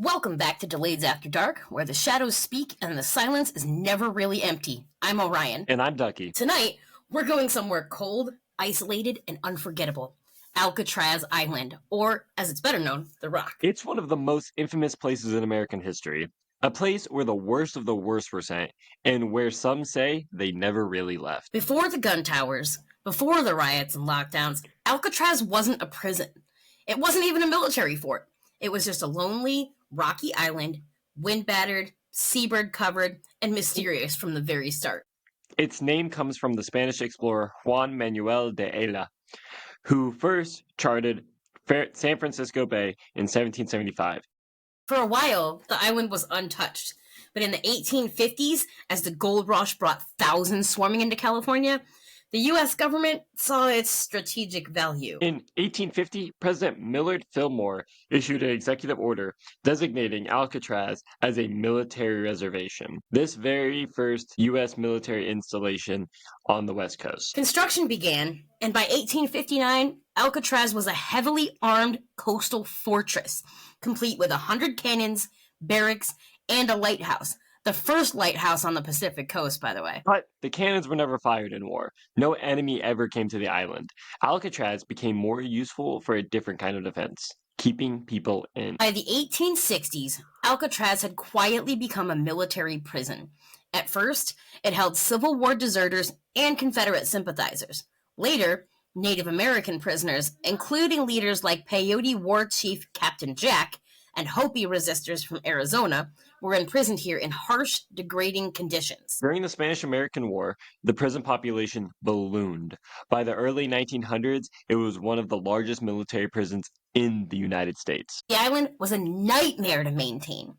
Welcome back to Delayeds After Dark, where the shadows speak and the silence is never really empty. I'm Orion. And I'm Ducky. Tonight, we're going somewhere cold, isolated, and unforgettable. Alcatraz Island, or, as it's better known, The Rock. It's one of the most infamous places in American history. A place where the worst of the worst were sent, and where some say they never really left. Before the gun towers, before the riots and lockdowns, Alcatraz wasn't a prison. It wasn't even a military fort. It was just a lonely, rocky island, wind-battered, seabird covered, and mysterious from the very start. Its name comes from the Spanish explorer Juan Manuel de Ayala, who first charted San Francisco Bay in 1775. For a while, the island was untouched. But in the 1850s, as the gold rush brought thousands swarming into California, the U.S. government saw its strategic value. In 1850, President Millard Fillmore issued an executive order designating Alcatraz as a military reservation. This very first U.S. military installation on the West Coast. Construction began, and by 1859, Alcatraz was a heavily armed coastal fortress, complete with 100 cannons, barracks, and a lighthouse. The first lighthouse on the Pacific coast, by the way. But the cannons were never fired in war. No enemy ever came to the island. Alcatraz became more useful for a different kind of defense, keeping people in. By the 1860s, Alcatraz had quietly become a military prison. At first, it held Civil War deserters and Confederate sympathizers. Later, Native American prisoners, including leaders like Peyote War Chief Captain Jack and Hopi resistors from Arizona, were imprisoned here in harsh, degrading conditions. During the Spanish-American War, the prison population ballooned. By the early 1900s, it was one of the largest military prisons in the United States. The island was a nightmare to maintain.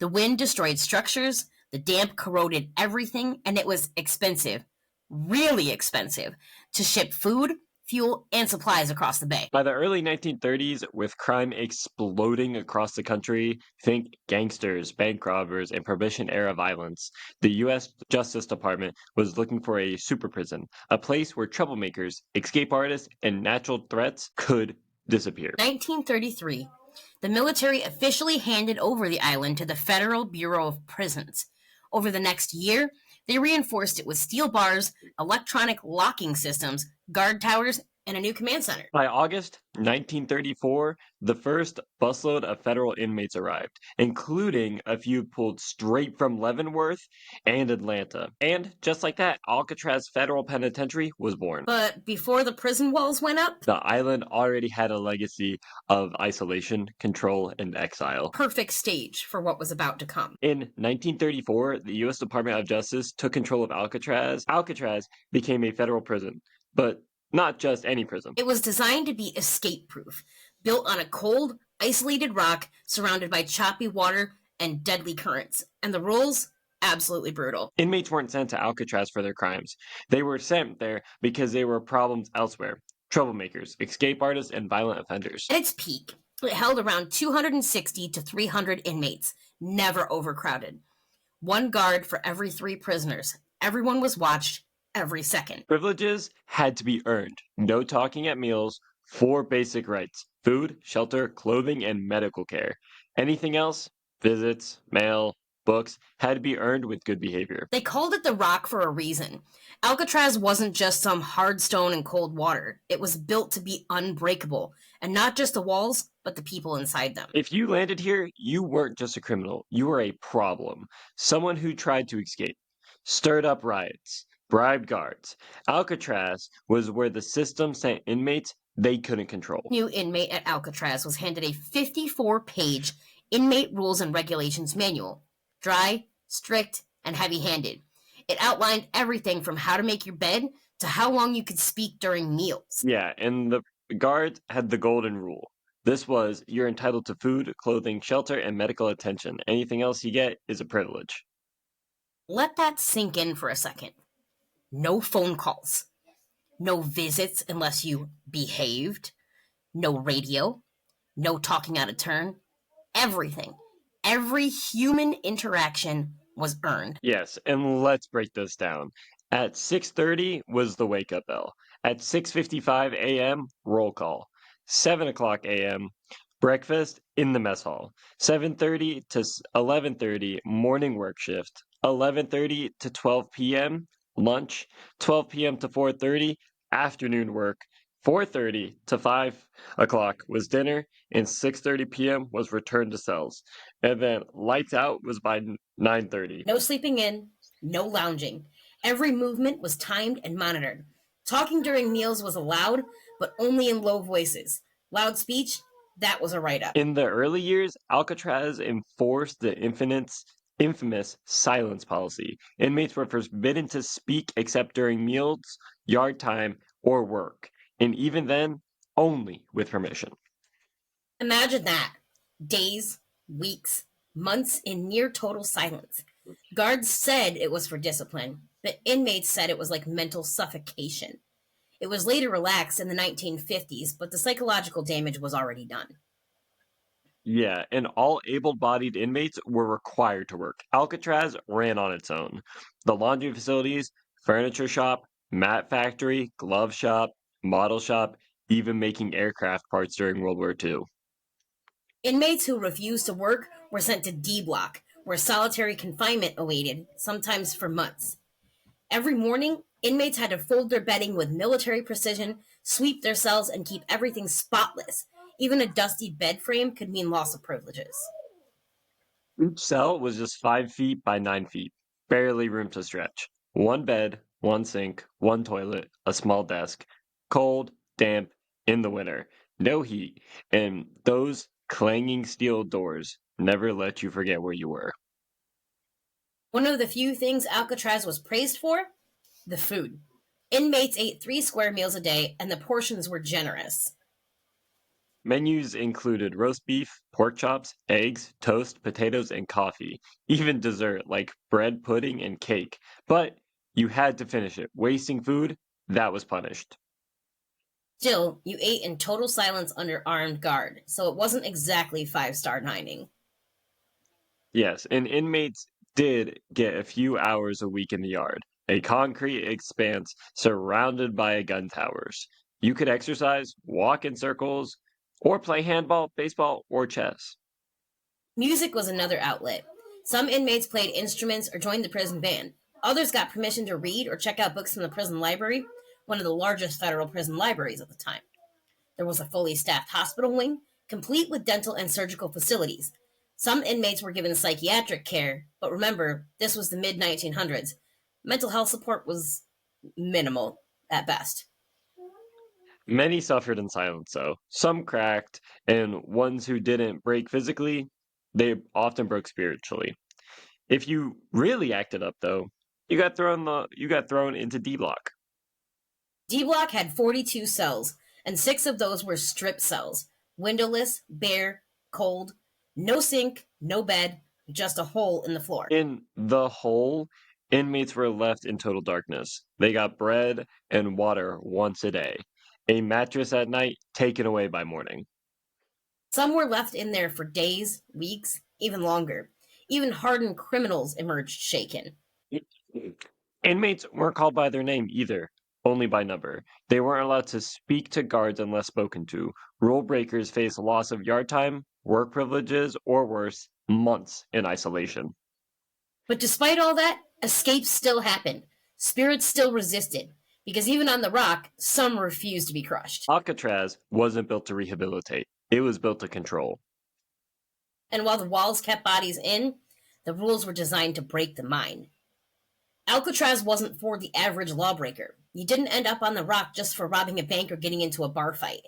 The wind destroyed structures, the damp corroded everything, and it was expensive, really expensive, to ship food, fuel, and supplies across the bay. By the early 1930s, with crime exploding across the country, think gangsters, bank robbers, and Prohibition-era violence, the U.S. Justice Department was looking for a super prison, a place where troublemakers, escape artists, and natural threats could disappear. 1933, the military officially handed over the island to the Federal Bureau of Prisons. Over the next year, they reinforced it with steel bars, electronic locking systems, guard towers, and a new command center. By August 1934, the first busload of federal inmates arrived, including a few pulled straight from Leavenworth and Atlanta. And just like that, Alcatraz Federal Penitentiary was born. But before the prison walls went up, the island already had a legacy of isolation, control, and exile. Perfect stage for what was about to come. In 1934, the U.S. Department of Justice took control of Alcatraz. Alcatraz became a federal prison, but not just any prison. It was designed to be escape-proof, built on a cold, isolated rock surrounded by choppy water and deadly currents. And the rules? Absolutely brutal. Inmates weren't sent to Alcatraz for their crimes. They were sent there because there were problems elsewhere. Troublemakers, escape artists, and violent offenders. At its peak, it held around 260 to 300 inmates, never overcrowded. One guard for every 3 prisoners. Everyone was watched every second. Privileges had to be earned. No talking at meals, 4 basic rights: food, shelter, clothing, and medical care. Anything else, visits, mail, books, had to be earned with good behavior. They called it the Rock for a reason. Alcatraz wasn't just some hard stone and cold water. It was built to be unbreakable. And not just the walls, but the people inside them. If you landed here, you weren't just a criminal. You were a problem. Someone who tried to escape, stirred up riots, bribed guards. Alcatraz was where the system sent inmates they couldn't control. New inmate at Alcatraz was handed a 54-page Inmate Rules and Regulations manual. Dry, strict, and heavy-handed. It outlined everything from how to make your bed to how long you could speak during meals. Yeah, and the guards had the golden rule. This was, you're entitled to food, clothing, shelter, and medical attention. Anything else you get is a privilege. Let that sink in for a second. No phone calls. No visits unless you behaved. No radio. No talking out of turn. Everything. Every human interaction was earned. Yes, and let's break this down. At 6:30 was the wake-up bell. At 6:55 a.m., roll call. 7 o'clock a.m., Breakfast in the mess hall. 7:30 to 11:30 morning work shift. 11:30 to 12 p.m. lunch. 12 p.m. to 4:30 afternoon work. 4:30 to 5 o'clock was dinner, and 6:30 p.m. was return to cells. And then lights out was by 9:30. No sleeping in, no lounging. Every movement was timed and monitored. Talking during meals was allowed, but only in low voices. Loud speech, that was a write up. In the early years, Alcatraz enforced the infamous silence policy. Inmates were forbidden to speak except during meals, yard time, or work, and even then, only with permission. Imagine that. Days, weeks, months in near total silence. Guards said it was for discipline, but inmates said it was like mental suffocation. It was later relaxed in the 1950s, but the psychological damage was already done. Yeah, and all able-bodied inmates were required to work. Alcatraz ran on its own. The laundry facilities, furniture shop, mat factory, glove shop, model shop, even making aircraft parts during World War II. Inmates who refused to work were sent to D Block, where solitary confinement awaited, sometimes for months. Every morning, inmates had to fold their bedding with military precision, sweep their cells, and keep everything spotless. Even a dusty bed frame could mean loss of privileges. Each cell was just 5 feet by 9 feet, barely room to stretch. One bed, one sink, one toilet, a small desk. Cold, damp, in the winter. No heat, and those clanging steel doors never let you forget where you were. One of the few things Alcatraz was praised for: the food. Inmates ate 3 square meals a day, and the portions were generous. Menus included roast beef, pork chops, eggs, toast, potatoes, and coffee. Even dessert like bread pudding and cake. But you had to finish it. Wasting food, that was punished. Still, you ate in total silence under armed guard, so it wasn't exactly five-star dining. Yes, and inmates did get a few hours a week in the yard, a concrete expanse surrounded by gun towers. You could exercise, walk in circles, or play handball, baseball, or chess. Music was another outlet. Some inmates played instruments or joined the prison band. Others got permission to read or check out books from the prison library, one of the largest federal prison libraries at the time. There was a fully staffed hospital wing, complete with dental and surgical facilities. Some inmates were given psychiatric care, but remember, this was the mid 1900s. Mental health support was minimal at best. Many suffered in silence, though. Some cracked, and ones who didn't break physically, they often broke spiritually. If you really acted up, though, you got thrown into D block. D Block had 42 cells, and 6 of those were strip cells, windowless, bare, cold, no sink, no bed, just a hole in the floor. In the hole, inmates were left in total darkness. They got bread and water once a day. A mattress at night taken away by morning. Some were left in there for days, weeks, even longer. Even hardened criminals emerged shaken. Inmates weren't called by their name either, only by number. They weren't allowed to speak to guards unless spoken to. Rule breakers faced loss of yard time, work privileges, or worse, months in isolation. But despite all that, escapes still happened. Spirits still resisted, because even on the rock, some refused to be crushed. Alcatraz wasn't built to rehabilitate, it was built to control. And while the walls kept bodies in, the rules were designed to break the mind. Alcatraz wasn't for the average lawbreaker. You didn't end up on the rock just for robbing a bank or getting into a bar fight.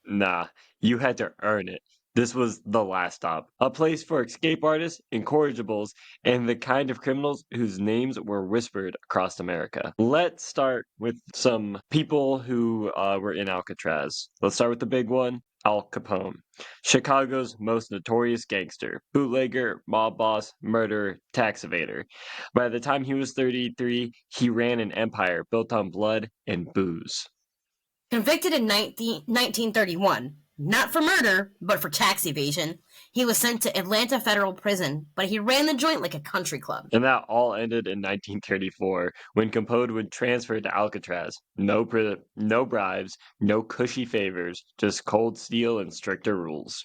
Nah, you had to earn it. This was the last stop, a place for escape artists, incorrigibles, and the kind of criminals whose names were whispered across America. Let's start with some people who were in Alcatraz. Let's start with the big one, Al Capone, Chicago's most notorious gangster, bootlegger, mob boss, murderer, tax evader. By the time he was 33, he ran an empire built on blood and booze. Convicted in 1931, Not for murder, but for tax evasion. He was sent to Atlanta Federal Prison, but he ran the joint like a country club. And that all ended in 1934 when Capote would transfer to Alcatraz. No bribes, no cushy favors, just cold steel and stricter rules.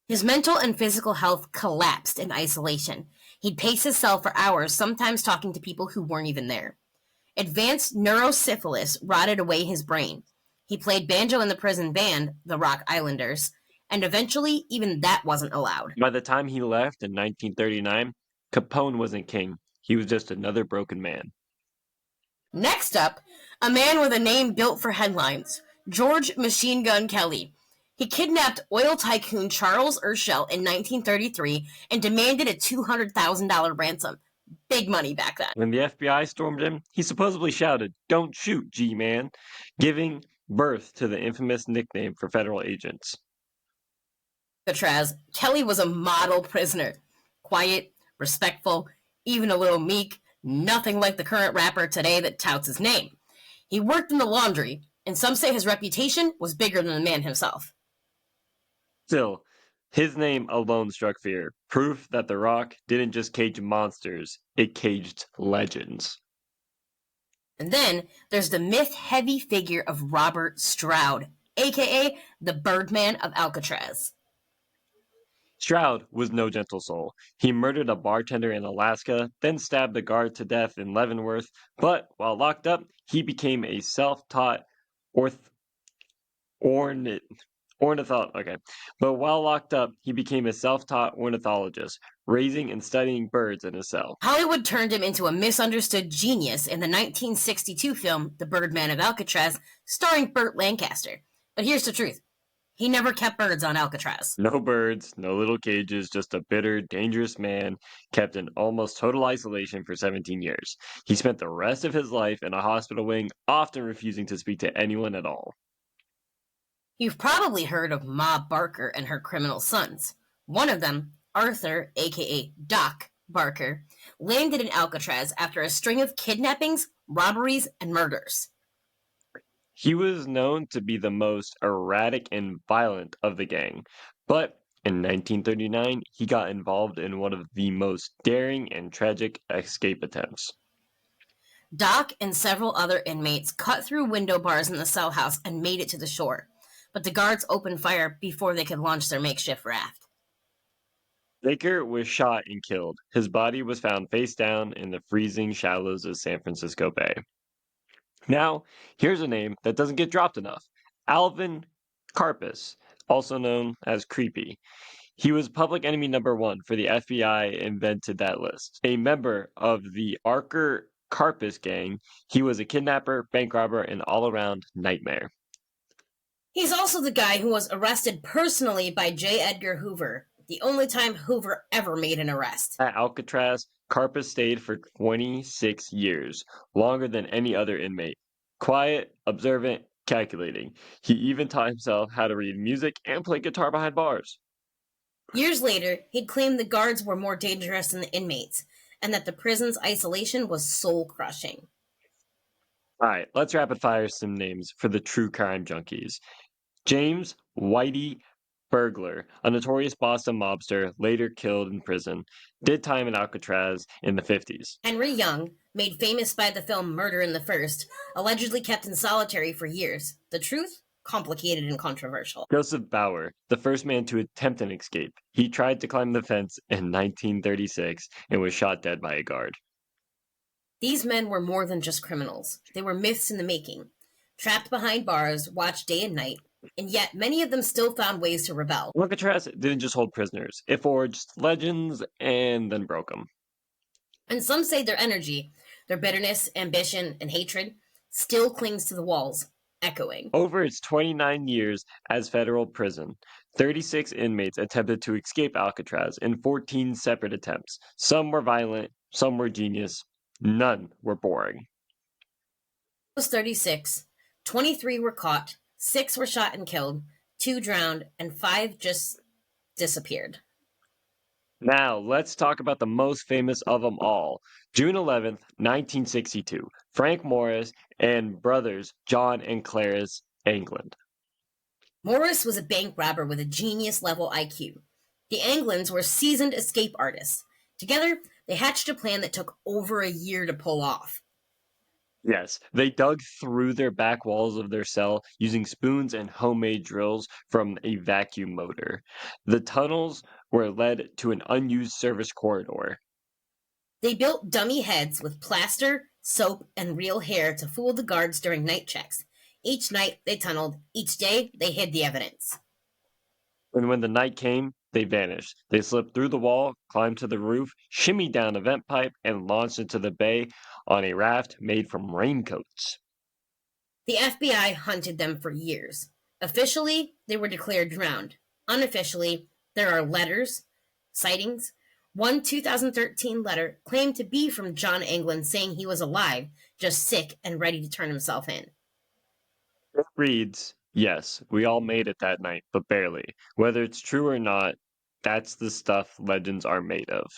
His mental and physical health collapsed in isolation. He'd pace his cell for hours, sometimes talking to people who weren't even there. Advanced neurosyphilis rotted away his brain. He played banjo in the prison band, the Rock Islanders, and eventually even that wasn't allowed. By the time he left in 1939, Capone wasn't king. He was just another broken man. Next up, a man with a name built for headlines, George Machine Gun Kelly. He kidnapped oil tycoon Charles Urschel in 1933 and demanded a $200,000 ransom. Big money back then. When the FBI stormed him, he supposedly shouted, "Don't shoot, G-Man," giving birth to the infamous nickname for federal agents. Alcatraz, Kelly was a model prisoner. Quiet, respectful, even a little meek, nothing like the current rapper today that touts his name. He worked in the laundry, and some say his reputation was bigger than the man himself. Still, his name alone struck fear, proof that The Rock didn't just cage monsters, it caged legends. And then there's the myth-heavy figure of Robert Stroud, aka the Birdman of Alcatraz. Stroud was no gentle soul. He murdered a bartender in Alaska, then stabbed a guard to death in Leavenworth, but while locked up, he became a self-taught orth- ornit okay. But while locked up, he became a self-taught ornithologist, raising and studying birds in his cell. Hollywood turned him into a misunderstood genius in the 1962 film The Birdman of Alcatraz, starring Burt Lancaster. But here's the truth. He never kept birds on Alcatraz. No birds, no little cages, just a bitter, dangerous man kept in almost total isolation for 17 years. He spent the rest of his life in a hospital wing, often refusing to speak to anyone at all. You've probably heard of Ma Barker and her criminal sons. One of them, Arthur, aka Doc Barker, landed in Alcatraz after a string of kidnappings, robberies, and murders. He was known to be the most erratic and violent of the gang, but in 1939 he got involved in one of the most daring and tragic escape attempts. Doc and several inmates cut through window bars in the cell house and made it to the shore, but the guards opened fire before they could launch their makeshift raft. Baker was shot and killed. His body was found face down in the freezing shallows of San Francisco Bay. Now, here's a name that doesn't get dropped enough. Alvin Karpis, also known as Creepy. He was public enemy number one for the FBI invented that list. A member of the Archer Karpis gang, he was a kidnapper, bank robber, and all-around nightmare. He's also the guy who was arrested personally by J. Edgar Hoover, the only time Hoover ever made an arrest. At Alcatraz, Karpis stayed for 26 years, longer than any other inmate. Quiet, observant, calculating. He even taught himself how to read music and play guitar behind bars. Years later, he'd claimed the guards were more dangerous than the inmates, and that the prison's isolation was soul-crushing. All right, let's rapid fire some names for the true crime junkies. James Whitey Burglar, a notorious Boston mobster, later killed in prison, did time in Alcatraz in the 50s. Henry Young, made famous by the film Murder in the First, allegedly kept in solitary for years. The truth? Complicated and controversial. Joseph Bauer, the first man to attempt an escape. He tried to climb the fence in 1936 and was shot dead by a guard. These men were more than just criminals. They were myths in the making. Trapped behind bars, watched day and night, and yet many of them still found ways to rebel. Alcatraz didn't just hold prisoners. It forged legends and then broke them. And some say their energy, their bitterness, ambition, and hatred, still clings to the walls, echoing. Over its 29 years as federal prison, 36 inmates attempted to escape Alcatraz in 14 separate attempts. Some were violent, some were genius, none were boring. Those 36, 23 were caught, 6 were shot and killed, 2 drowned, and 5 just disappeared. Now, let's talk about the most famous of them all. June 11th, 1962, Frank Morris and brothers John and Clarence England. Morris was a bank robber with a genius level IQ. The Anglins were seasoned escape artists. Together, they hatched a plan that took over a year to pull off. Yes, they dug through their back walls of their cell using spoons and homemade drills from a vacuum motor. The tunnels were led to an unused service corridor. They built dummy heads with plaster, soap, and real hair to fool the guards during night checks. Each night they tunneled, each day they hid the evidence. And when the night came, they vanished. They slipped through the wall, climbed to the roof, shimmied down a vent pipe, and launched into the bay on a raft made from raincoats. The FBI hunted them for years. Officially, they were declared drowned. Unofficially, there are letters, sightings. One 2013 letter claimed to be from John Anglin saying he was alive, just sick and ready to turn himself in. It reads, yes, we all made it that night, but barely. Whether it's true or not, that's the stuff legends are made of.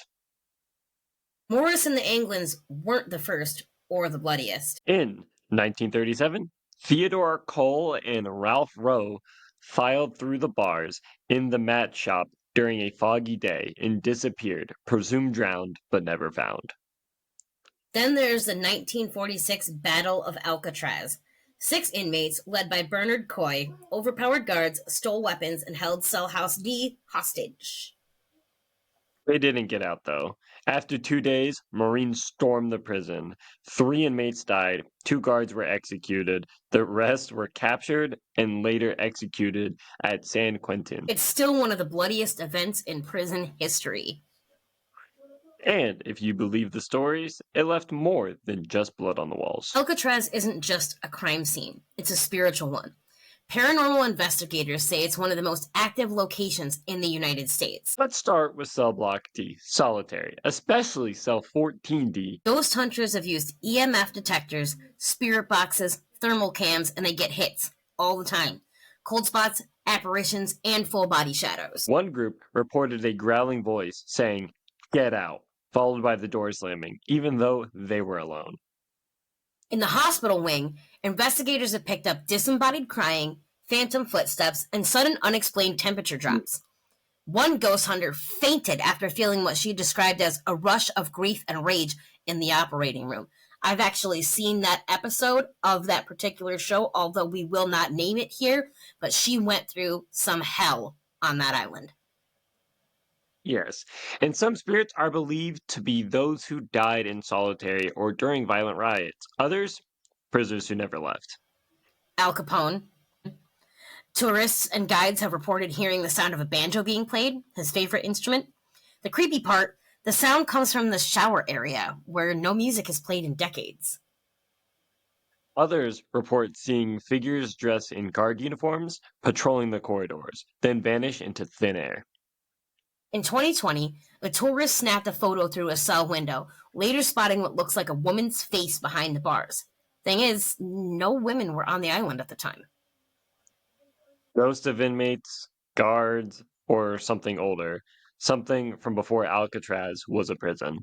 Morris and the Anglins weren't the first or the bloodiest. In 1937, Theodore Cole and Ralph Rowe filed through the bars in the mat shop during a foggy day and disappeared, presumed drowned but never found. Then there's the 1946 Battle of Alcatraz. 6 inmates, led by Bernard Coy, overpowered guards, stole weapons, and held Cell House D hostage. They didn't get out, though. After 2 days, Marines stormed the prison. 3 inmates died, 2 guards were executed, the rest were captured and later executed at San Quentin. It's still one of the bloodiest events in prison history. And if you believe the stories, it left more than just blood on the walls. Alcatraz isn't just a crime scene, it's a spiritual one. Paranormal investigators say it's one of the most active locations in the United States. Let's start with cell block D, solitary, especially cell 14D. Ghost hunters have used EMF detectors, spirit boxes, thermal cams, and they get hits all the time. Cold spots, apparitions, and full body shadows. One group reported a growling voice saying, "Get out," followed by the door slamming, even though they were alone. In the hospital wing, investigators have picked up disembodied crying, phantom footsteps, and sudden unexplained temperature drops. One ghost hunter fainted after feeling what she described as a rush of grief and rage in the operating room. I've actually seen that episode of that particular show, although we will not name it here, but she went through some hell on that island. Yes, and some spirits are believed to be those who died in solitary or during violent riots. Others, prisoners who never left. Al Capone. Tourists and guides have reported hearing the sound of a banjo being played, his favorite instrument. The creepy part, the sound comes from the shower area, where no music is played in decades. Others report seeing figures dressed in guard uniforms patrolling the corridors, then vanish into thin air. In 2020, a tourist snapped a photo through a cell window, later spotting what looks like a woman's face behind the bars. Thing is, no women were on the island at the time. Ghosts of inmates, guards, or something older. Something from before Alcatraz was a prison.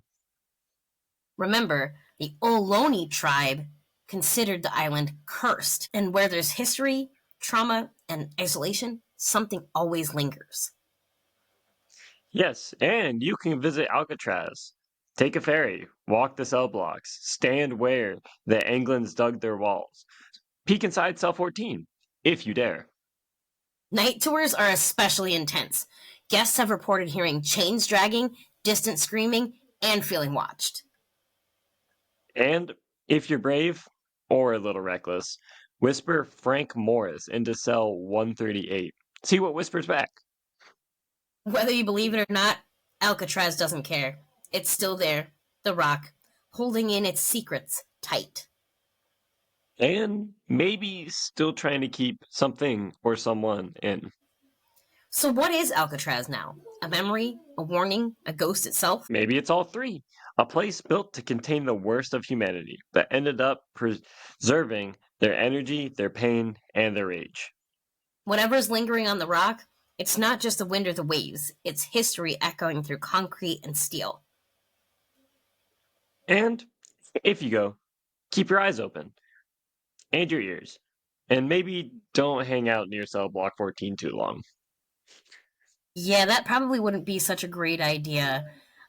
Remember, the Ohlone tribe considered the island cursed, and where there's history, trauma, and isolation, something always lingers. Yes, and you can visit Alcatraz. Take a ferry, walk the cell blocks, stand where the Anglins dug their walls. Peek inside cell 14, if you dare. Night tours are especially intense. Guests have reported hearing chains dragging, distant screaming, and feeling watched. And if you're brave, or a little reckless, whisper Frank Morris into cell 138. See what whispers back. Whether you believe it or not, Alcatraz doesn't care. It's still there, the rock, holding in its secrets tight. And maybe still trying to keep something or someone in. So, what is Alcatraz now? A memory? A warning? A ghost itself? Maybe it's all three. A place built to contain the worst of humanity, but ended up preserving their energy, their pain, and their rage. Whatever's lingering on the rock, it's not just the wind or the waves, it's history echoing through concrete and steel. And if you go, keep your eyes open and your ears. And maybe don't hang out near cell block 14 too long. Yeah, that probably wouldn't be such a great idea.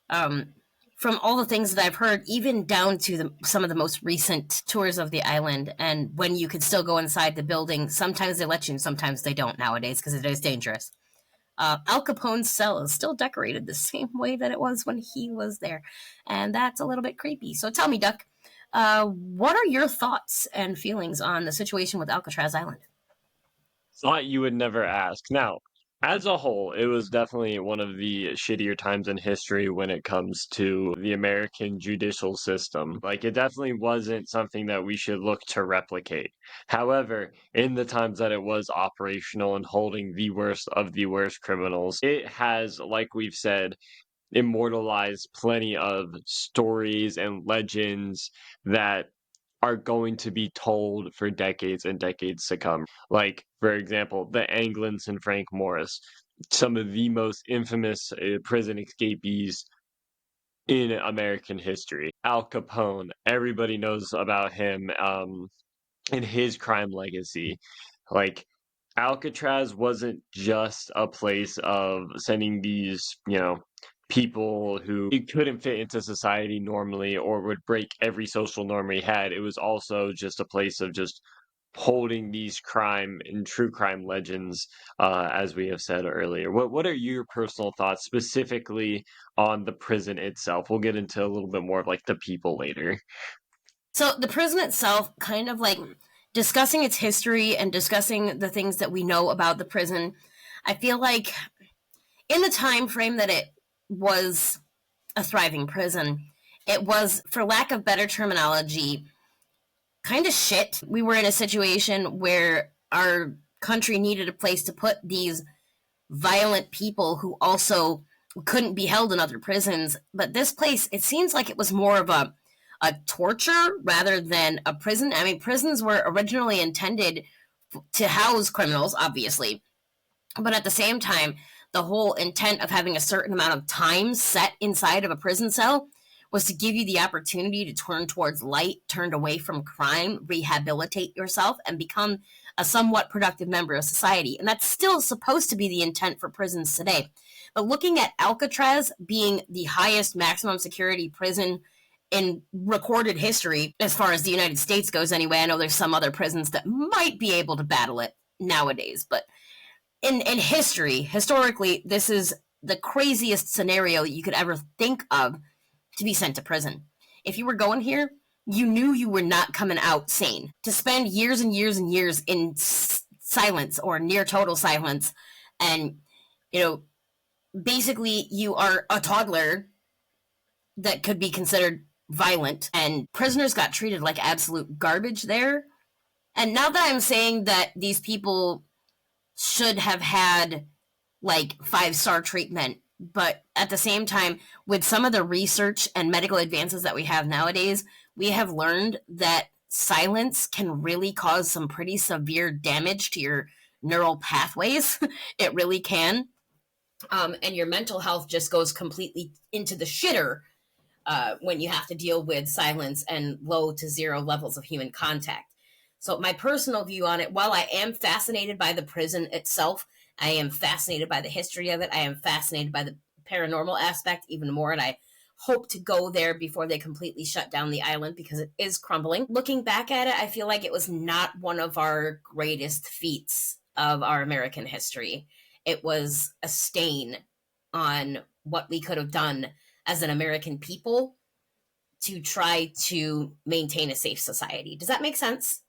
Um, from all the things that I've heard, even down to some of the most recent tours of the island, and when you could still go inside the building, sometimes they let you, and sometimes they don't nowadays because it is dangerous. Al Capone's cell is still decorated the same way that it was when he was there, and that's a little bit creepy. So tell me, Duck, what are your thoughts and feelings on the situation with Alcatraz Island? Thought you would never ask. Now, as a whole, it was definitely one of the shittier times in history when it comes to the American judicial system. Like, it definitely wasn't something that we should look to replicate. However, in the times that it was operational and holding the worst of the worst criminals, it has, like we've said, immortalize plenty of stories and legends that are going to be told for decades and decades to come. Like, for example, the Anglins and Frank Morris, some of the most infamous prison escapees in American history. Al Capone, everybody knows about him. And his crime legacy. Like, Alcatraz wasn't just a place of sending these, people who it couldn't fit into society normally or would break every social norm we had. It was also just a place of just holding these crime and true crime legends, as we have said earlier. What are your personal thoughts specifically on the prison itself? We'll get into a little bit more of like the people later. So the prison itself, kind of like discussing its history and discussing the things that we know about the prison, I feel like in the time frame that it was a thriving prison, it was, for lack of better terminology, kind of shit. We were in a situation where our country needed a place to put these violent people who also couldn't be held in other prisons. But this place, it seems like it was more of a torture rather than a prison. I mean, prisons were originally intended to house criminals, obviously, but at the same time, the whole intent of having a certain amount of time set inside of a prison cell was to give you the opportunity to turn towards light, turn away from crime, rehabilitate yourself, and become a somewhat productive member of society. And that's still supposed to be the intent for prisons today. But looking at Alcatraz being the highest maximum security prison in recorded history, as far as the United States goes, anyway, I know there's some other prisons that might be able to battle it nowadays, but in history, historically, this is the craziest scenario you could ever think of to be sent to prison. If you were going here, you knew you were not coming out sane. To spend years and years and years in silence or near total silence, and you know, basically, you are a toddler that could be considered violent, and prisoners got treated like absolute garbage there. And now that I'm saying that these people should have had like 5-star treatment. But at the same time, with some of the research and medical advances that we have nowadays, we have learned that silence can really cause some pretty severe damage to your neural pathways. It really can. And your mental health just goes completely into the shitter when you have to deal with silence and low to zero levels of human contact. So, my personal view on it, while I am fascinated by the prison itself, I am fascinated by the history of it, I am fascinated by the paranormal aspect even more, and I hope to go there before they completely shut down the island because it is crumbling. Looking back at it, I feel like it was not one of our greatest feats of our American history. It was a stain on what we could have done as an American people to try to maintain a safe society. Does that make sense?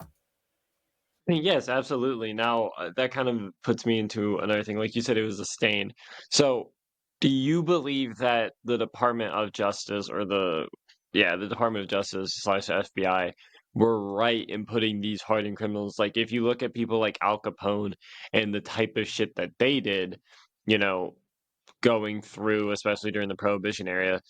Yes, absolutely. Now, that kind of puts me into another thing. Like you said, it was a stain. So, do you believe that the Department of Justice or the Department of Justice slash FBI were right in putting these hardened criminals? Like, if you look at people like Al Capone and the type of shit that they did, you know, going through, especially during the Prohibition era,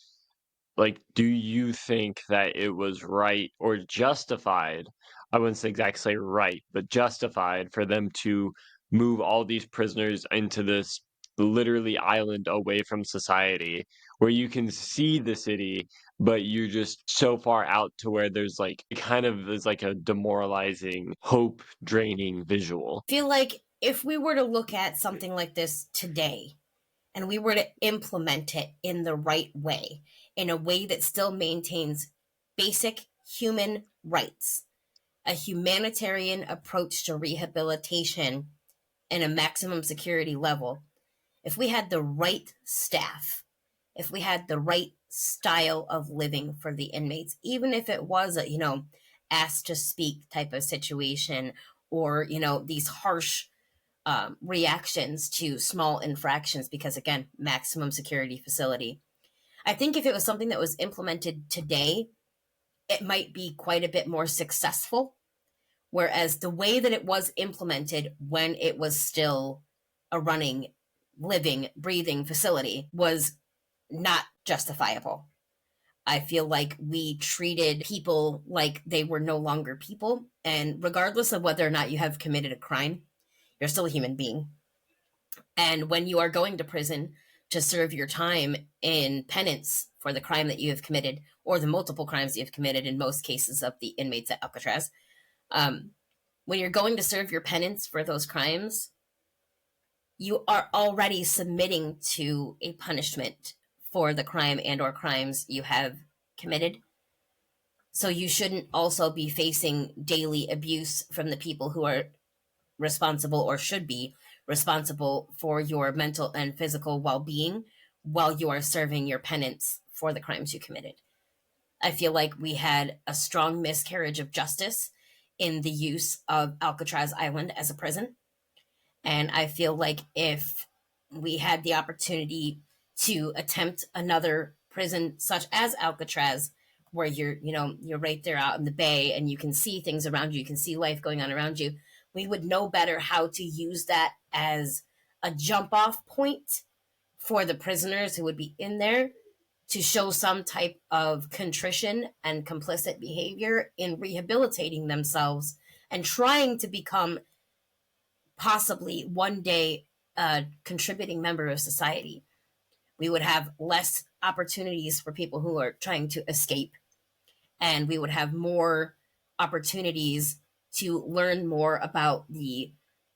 like, do you think that it was right or justified? I wouldn't say exactly say right, but justified for them to move all these prisoners into this literally island away from society where you can see the city, but you're just so far out to where there's like it kind of is like a demoralizing, hope draining visual. I feel like if we were to look at something like this today and we were to implement it in the right way, in a way that still maintains basic human rights, a humanitarian approach to rehabilitation, and a maximum security level, if we had the right staff, if we had the right style of living for the inmates, even if it was a, asked to speak type of situation, or, these harsh reactions to small infractions, because again, maximum security facility. I think if it was something that was implemented today, it might be quite a bit more successful. Whereas the way that it was implemented when it was still a running, living, breathing facility was not justifiable. I feel like we treated people like they were no longer people. And regardless of whether or not you have committed a crime, you're still a human being. And when you are going to prison to serve your time in penance for the crime that you have committed, or the multiple crimes you have committed in most cases of the inmates at Alcatraz, um, when you're going to serve your penance for those crimes, you are already submitting to a punishment for the crime and or crimes you have committed. So you shouldn't also be facing daily abuse from the people who are responsible, or should be responsible, for your mental and physical well-being while you are serving your penance for the crimes you committed. I feel like we had a strong miscarriage of justice in the use of Alcatraz Island as a prison. And I feel like if we had the opportunity to attempt another prison such as Alcatraz, where you're right there out in the bay and you can see things around you, you can see life going on around you, we would know better how to use that as a jump off point for the prisoners who would be in there, to show some type of contrition and complicit behavior in rehabilitating themselves and trying to become possibly one day a contributing member of society. We would have less opportunities for people who are trying to escape, and we would have more opportunities to learn more about the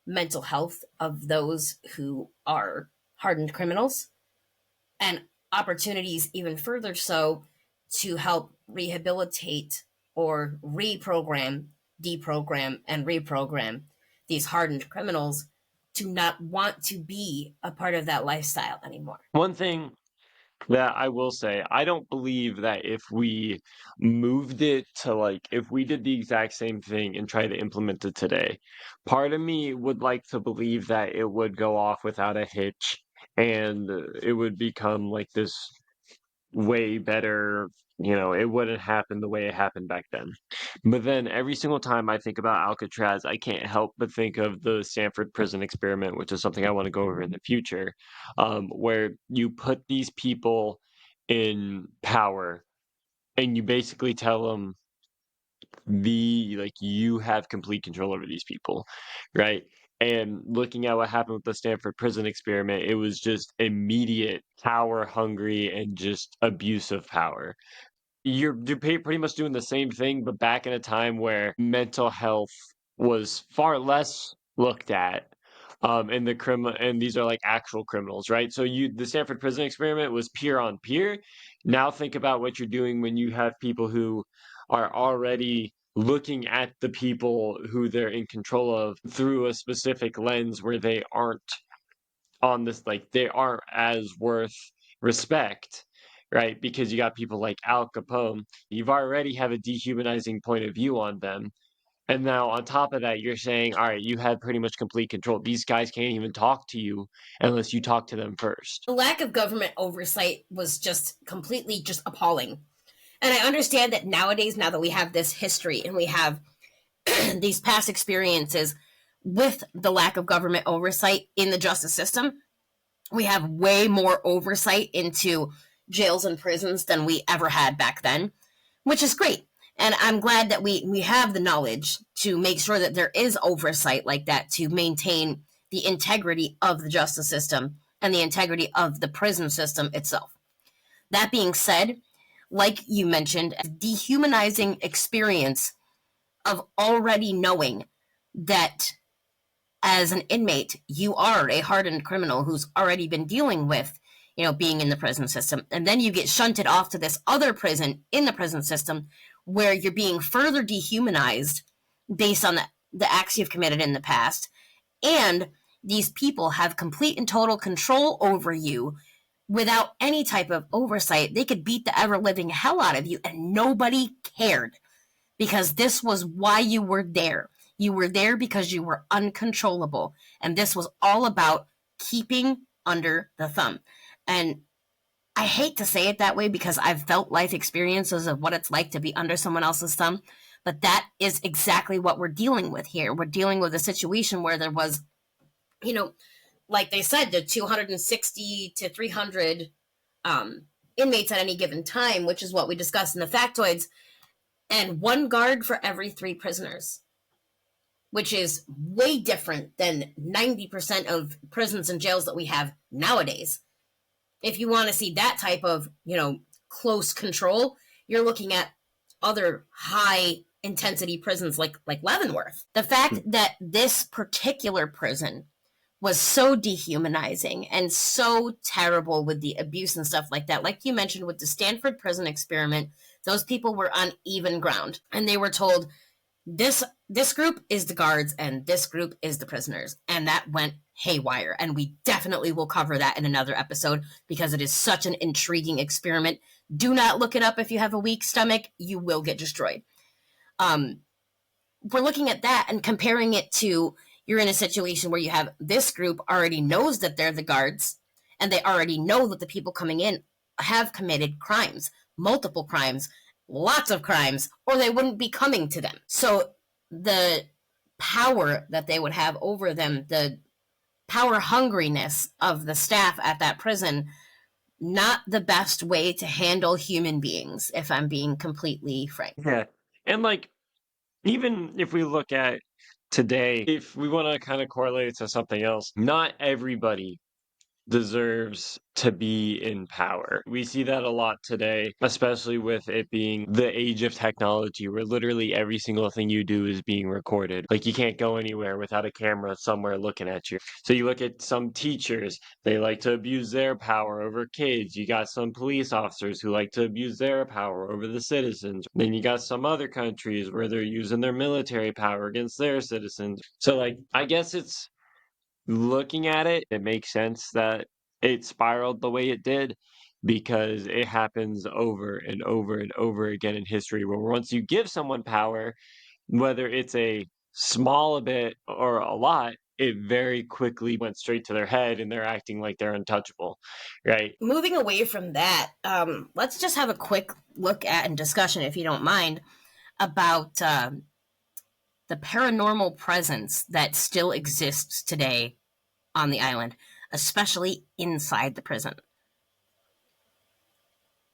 mental health of those who are hardened criminals, and opportunities even further so to help rehabilitate or reprogram, deprogram, and reprogram these hardened criminals to not want to be a part of that lifestyle anymore. One thing that I will say, I don't believe that if we moved it to like, if we did the exact same thing and tried to implement it today, part of me would like to believe that it would go off without a hitch and it would become like this way better, it wouldn't happen the way it happened back then. But then every single time I think about Alcatraz, I can't help but think of the Stanford prison experiment, which is something I want to go over in the future, where you put these people in power and you basically tell them you have complete control over these people, right? And looking at what happened with the Stanford prison experiment, it was just immediate power hungry and just abuse of power. You're pretty much doing the same thing, but back in a time where mental health was far less looked at, and and these are like actual criminals, right? So the Stanford prison experiment was peer on peer. Now think about what you're doing when you have people who are already looking at the people who they're in control of through a specific lens where they aren't on this, like they aren't as worth respect, right? Because you got people like Al Capone, you've already have a dehumanizing point of view on them. And now on top of that, you're saying, all right, you have pretty much complete control. These guys can't even talk to you unless you talk to them first. The lack of government oversight was just completely just appalling. And I understand that nowadays, now that we have this history and we have these past experiences with the lack of government oversight in the justice system, we have way more oversight into jails and prisons than we ever had back then, which is great. And I'm glad that we have the knowledge to make sure that there is oversight like that to maintain the integrity of the justice system and the integrity of the prison system itself. That being said, like you mentioned, a dehumanizing experience of already knowing that as an inmate, you are a hardened criminal who's already been dealing with, being in the prison system. And then you get shunted off to this other prison in the prison system where you're being further dehumanized based on the acts you've committed in the past. And these people have complete and total control over you without any type of oversight. They could beat the ever-living hell out of you and nobody cared, because this was why you were there. You were there because you were uncontrollable. And this was all about keeping under the thumb. And I hate to say it that way because I've felt life experiences of what it's like to be under someone else's thumb. But that is exactly what we're dealing with here. We're dealing with a situation where there was, like they said, the 260 to 300 inmates at any given time, which is what we discussed in the factoids, and one guard for every 3 prisoners, which is way different than 90% of prisons and jails that we have nowadays. If you want to see that type of, close control, you're looking at other high intensity prisons like Leavenworth. The fact that this particular prison was so dehumanizing and so terrible with the abuse and stuff like that, like you mentioned with the Stanford prison experiment, those people were on even ground and they were told this group is the guards and this group is the prisoners, and that went haywire. And we definitely will cover that in another episode because it is such an intriguing experiment. Do not look it up if you have a weak stomach. You will get destroyed. We're looking at that and comparing it to, you're in a situation where you have this group already knows that they're the guards and they already know that the people coming in have committed crimes, multiple crimes, lots of crimes, or they wouldn't be coming to them. So the power that they would have over them, the power hungriness of the staff at that prison, not the best way to handle human beings, if I'm being completely frank. Yeah. And even if we look at today, if we want to kind of correlate it to something else, not everybody deserves to be in power. We see that a lot today, especially with it being the age of technology where literally every single thing you do is being recorded. Like you can't go anywhere without a camera somewhere looking at you. So you look at some teachers, they like to abuse their power over kids. You got some police officers who like to abuse their power over the citizens. Then you got some other countries where they're using their military power against their citizens. So I guess it's looking at it, it makes sense that it spiraled the way it did because it happens over and over and over again in history where once you give someone power, whether it's a small bit or a lot, it very quickly went straight to their head and they're acting like they're untouchable, right? Moving away from that, let's just have a quick look at and discussion, if you don't mind, about the paranormal presence that still exists today on the island, especially inside the prison.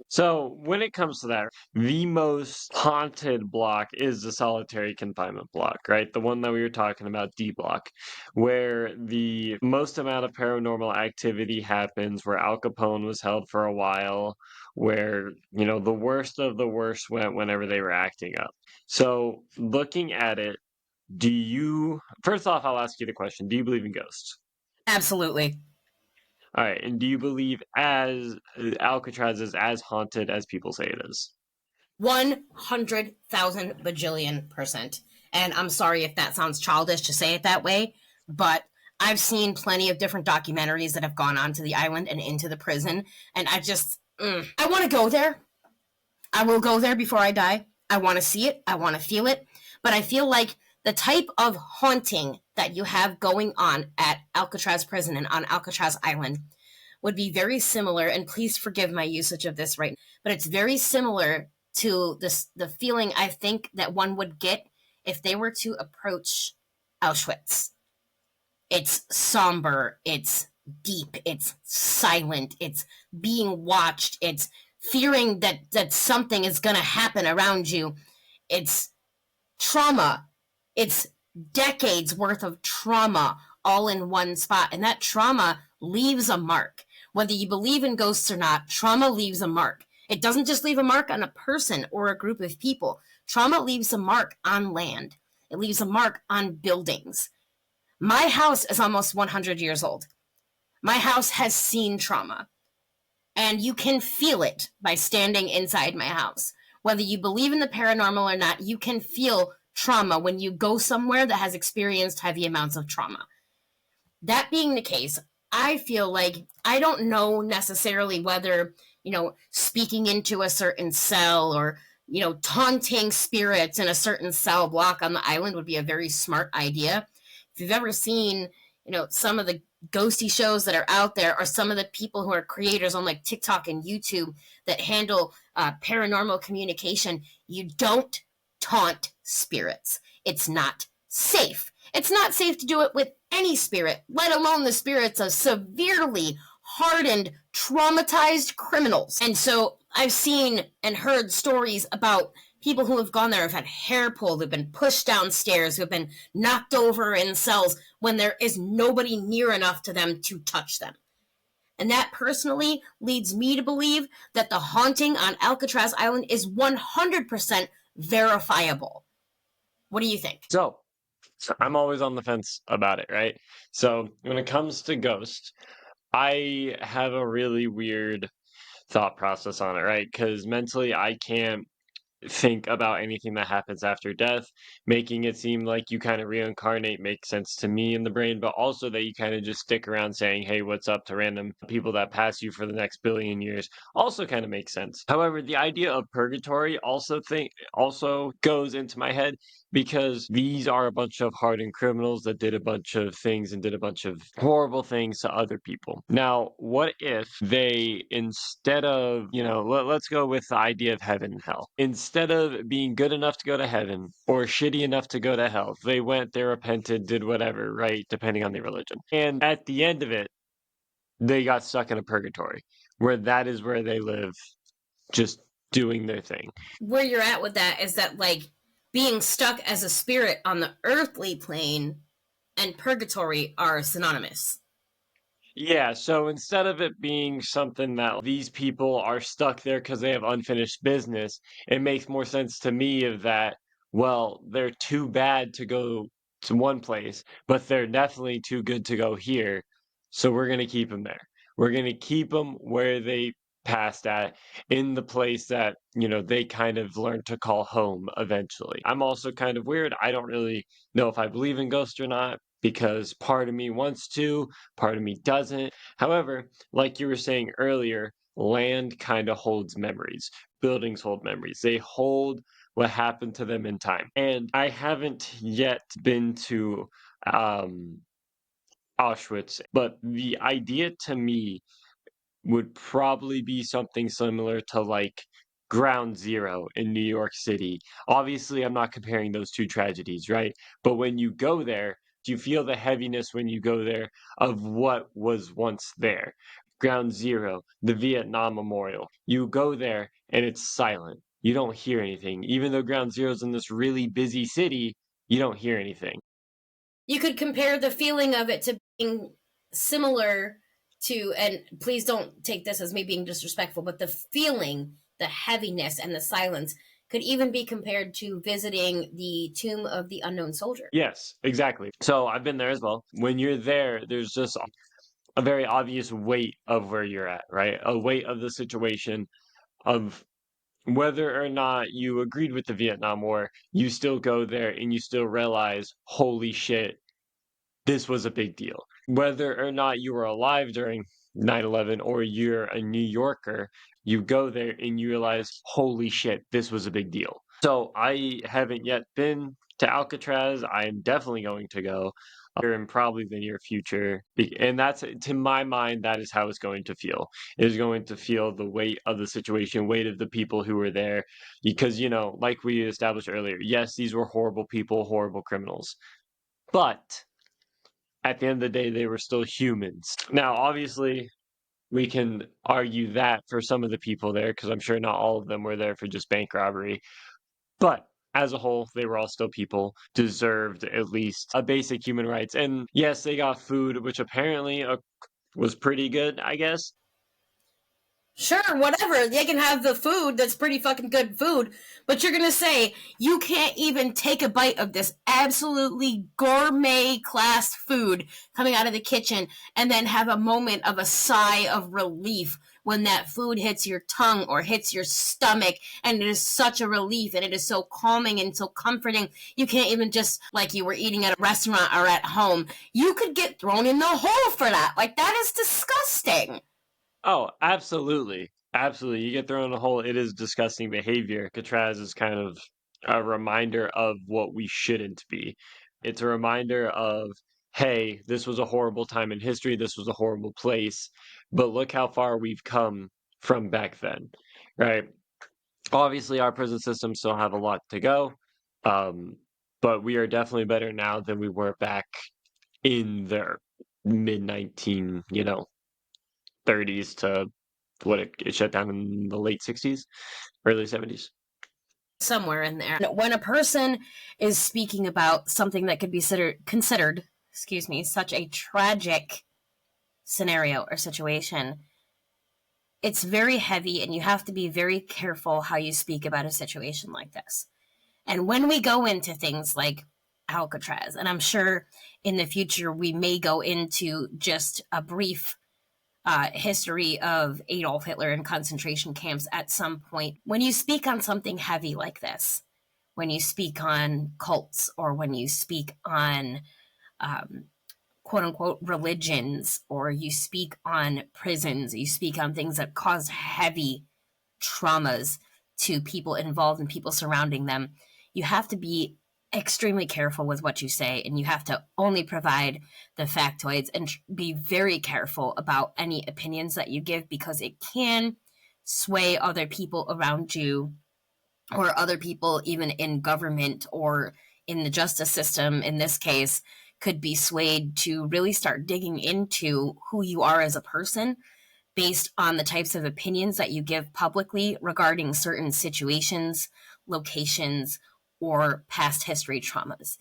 So when it comes to that, the most haunted block is the solitary confinement block, right? The one that we were talking about, D block, where the most amount of paranormal activity happens, where Al Capone was held for a while, where, the worst of the worst went whenever they were acting up. So looking at it, first off, I'll ask you the question, do you believe in ghosts? Absolutely. All right, and do you believe as Alcatraz is as haunted as people say it is? 100,000 bajillion %. And I'm sorry if that sounds childish to say it that way, but I've seen plenty of different documentaries that have gone onto the island and into the prison, and I want to go there. I will go there before I die. I want to see it. I want to feel it. But I feel like the type of haunting that you have going on at Alcatraz prison and on Alcatraz Island would be very similar, and please forgive my usage of this right now, but it's very similar to the feeling I think that one would get if they were to approach Auschwitz. It's somber, it's deep, it's silent, it's being watched, it's fearing that something is going to happen around you. It's trauma. It's decades worth of trauma all in one spot. And that trauma leaves a mark. Whether you believe in ghosts or not, trauma leaves a mark. It doesn't just leave a mark on a person or a group of people. Trauma leaves a mark on land. It leaves a mark on buildings. My house is almost 100 years old. My house has seen trauma, and you can feel it by standing inside my house. Whether you believe in the paranormal or not, you can feel trauma when you go somewhere that has experienced heavy amounts of trauma. That being the case, I feel like I don't know necessarily whether, speaking into a certain cell or, taunting spirits in a certain cell block on the island would be a very smart idea. If you've ever seen, some of the ghosty shows that are out there, or some of the people who are creators on like TikTok and YouTube that handle paranormal communication, you don't taunt spirits. It's not safe. It's not safe to do it with any spirit, let alone the spirits of severely hardened, traumatized criminals. And so I've seen and heard stories about people who have gone there, have had hair pulled, have been pushed downstairs, who have been knocked over in cells when there is nobody near enough to them to touch them. And that personally leads me to believe that the haunting on Alcatraz Island is 100% verifiable. What do you think? So I'm always on the fence about it, right? So when it comes to ghosts, I have a really weird thought process on it, right? Because mentally, I can't think about anything that happens after death. Making it seem like you kind of reincarnate makes sense to me in the brain, but also that you kind of just stick around saying, hey, what's up to random people that pass you for the next billion years also kind of makes sense. However, the idea of purgatory also goes into my head because these are a bunch of hardened criminals that did a bunch of things and did a bunch of horrible things to other people. Now, what if they, instead of, let's go with the idea of heaven and hell. Instead of being good enough to go to heaven or shitty enough to go to hell, they went, they repented, did whatever, right? Depending on their religion. And at the end of it, they got stuck in a purgatory where that is where they live, just doing their thing. Where you're at with that is that, like, being stuck as a spirit on the earthly plane and purgatory are synonymous. Yeah, so instead of it being something that these people are stuck there because they have unfinished business, it makes more sense to me of that, well, they're too bad to go to one place, but they're definitely too good to go here. So we're going to keep them there. We're going to keep them where they passed at, in the place that, they kind of learned to call home eventually. I'm also kind of weird. I don't really know if I believe in ghosts or not because part of me wants to, part of me doesn't. However, like you were saying earlier, land kind of holds memories. Buildings hold memories. They hold what happened to them in time. And I haven't yet been to um, Auschwitz, but the idea to me would probably be something similar to like Ground Zero in New York City. Obviously, I'm not comparing those two tragedies, right? But when you go there, do you feel the heaviness when you go there of what was once there? Ground Zero, the Vietnam Memorial. You go there and it's silent. You don't hear anything. Even though Ground Zero's in this really busy city, you don't hear anything. You could compare the feeling of it to being similar to, and please don't take this as me being disrespectful, but the feeling, the heaviness, and the silence could even be compared to visiting the tomb of the unknown soldier. Yes, exactly. So I've been there as well. When you're there, there's just a very obvious weight of where you're at, right? A weight of the situation of whether or not you agreed with the Vietnam War, you still go there and you still realize, holy shit, this was a big deal. Whether or not you were alive during 9/11 or you're a New Yorker, you go there and you realize, holy shit, this was a big deal. So I haven't yet been to Alcatraz. I am definitely going to go in probably the near future. And that's, to my mind, that is how it's going to feel. It is going to feel the weight of the situation, weight of the people who were there. Because, like we established earlier, yes, these were horrible people, horrible criminals. But at the end of the day, they were still humans. Now, obviously, we can argue that for some of the people there, because I'm sure not all of them were there for just bank robbery. But as a whole, they were all still people, deserved at least a basic human rights. And yes, they got food, which apparently, was pretty good, I guess. Sure, whatever. They can have the food that's pretty fucking good food, but you're gonna say you can't even take a bite of this absolutely gourmet class food coming out of the kitchen and then have a moment of a sigh of relief when that food hits your tongue or hits your stomach, and it is such a relief and it is so calming and so comforting. You can't even just like you were eating at a restaurant or at home. You could get thrown in the hole for that. Like, that is disgusting. Oh, absolutely. Absolutely. You get thrown in a hole. It is disgusting behavior. Alcatraz is kind of a reminder of what we shouldn't be. It's a reminder of, hey, this was a horrible time in history. This was a horrible place. But look how far we've come from back then, right? Obviously, our prison systems still have a lot to go. Um, but we are definitely better now than we were back in the mid 19, 30s to what it shut down in the late 60s, early 70s. Somewhere in there. When a person is speaking about something that could be considered, such a tragic scenario or situation, it's very heavy and you have to be very careful how you speak about a situation like this. And when we go into things like Alcatraz, and I'm sure in the future we may go into just a brief history of Adolf Hitler and concentration camps at some point. When you speak on something heavy like this, when you speak on cults or when you speak on quote unquote religions, or you speak on prisons, you speak on things that cause heavy traumas to people involved and people surrounding them, you have to be extremely careful with what you say, and you have to only provide the factoids and be very careful about any opinions that you give, because it can sway other people around you or other people even in government or in the justice system in this case could be swayed to really start digging into who you are as a person based on the types of opinions that you give publicly regarding certain situations, locations, or past history traumas.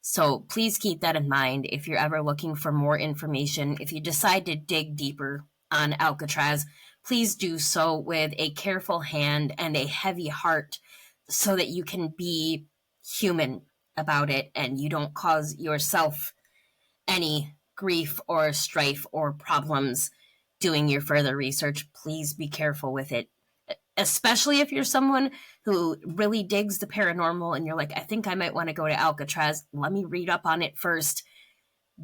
So please keep that in mind if you're ever looking for more information. If you decide to dig deeper on Alcatraz, please do so with a careful hand and a heavy heart so that you can be human about it and you don't cause yourself any grief or strife or problems doing your further research. Please be careful with it, especially if you're someone who really digs the paranormal and you're like, I think I might want to go to Alcatraz. Let me read up on it first.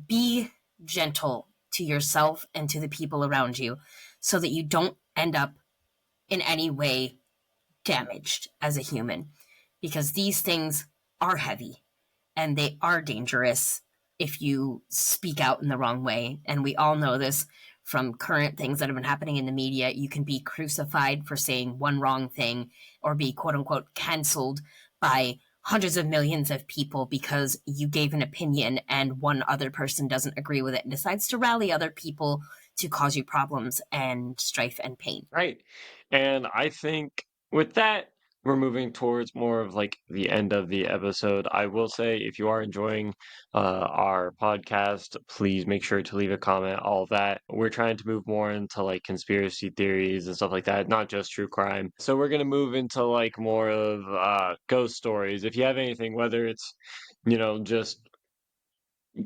Be gentle to yourself and to the people around you so that you don't end up in any way damaged as a human, because these things are heavy and they are dangerous if you speak out in the wrong way. And we all know this from current things that have been happening in the media. You can be crucified for saying one wrong thing or be quote unquote canceled by hundreds of millions of people because you gave an opinion and one other person doesn't agree with it and decides to rally other people to cause you problems and strife and pain. Right. And I think with that, we're moving towards more of like the end of the episode. I will say, if you are enjoying our podcast, please make sure to leave a comment, all of that. We're trying to move more into like conspiracy theories and stuff like that, not just true crime. So we're going to move into like more of ghost stories. If you have anything, whether it's, just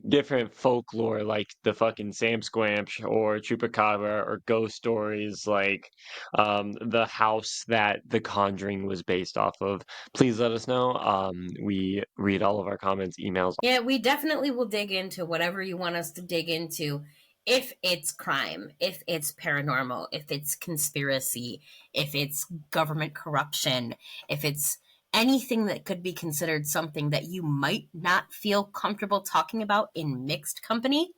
different folklore like the fucking Sam Squamch or Chupacabra or ghost stories like the house that The Conjuring was based off of, please let us know. We read all of our comments, emails. Yeah, we definitely will dig into whatever you want us to dig into. If it's crime, if it's paranormal, if it's conspiracy, if it's government corruption, if it's anything that could be considered something that you might not feel comfortable talking about in mixed company,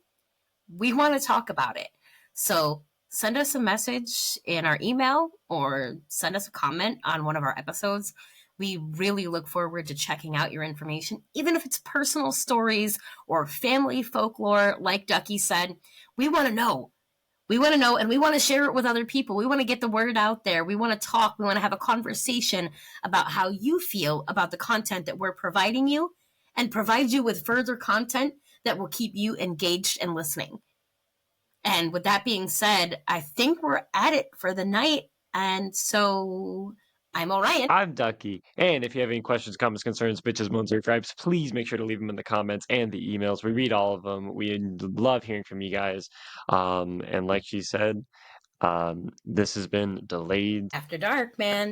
we want to talk about it. So send us a message in our email or send us a comment on one of our episodes. We really look forward to checking out your information, even if it's personal stories or family folklore. Like Ducky said, we want to know. We want to know, and we want to share it with other people. We want to get the word out there. We want to talk. We want to have a conversation about how you feel about the content that we're providing you and provide you with further content that will keep you engaged and listening. And with that being said, I think we're at it for the night. And so I'm Orion. I'm Ducky. And if you have any questions, comments, concerns, bitches, moans, or gripes, please make sure to leave them in the comments and the emails. We read all of them. We love hearing from you guys. And like she said, this has been Delayed After dark, man.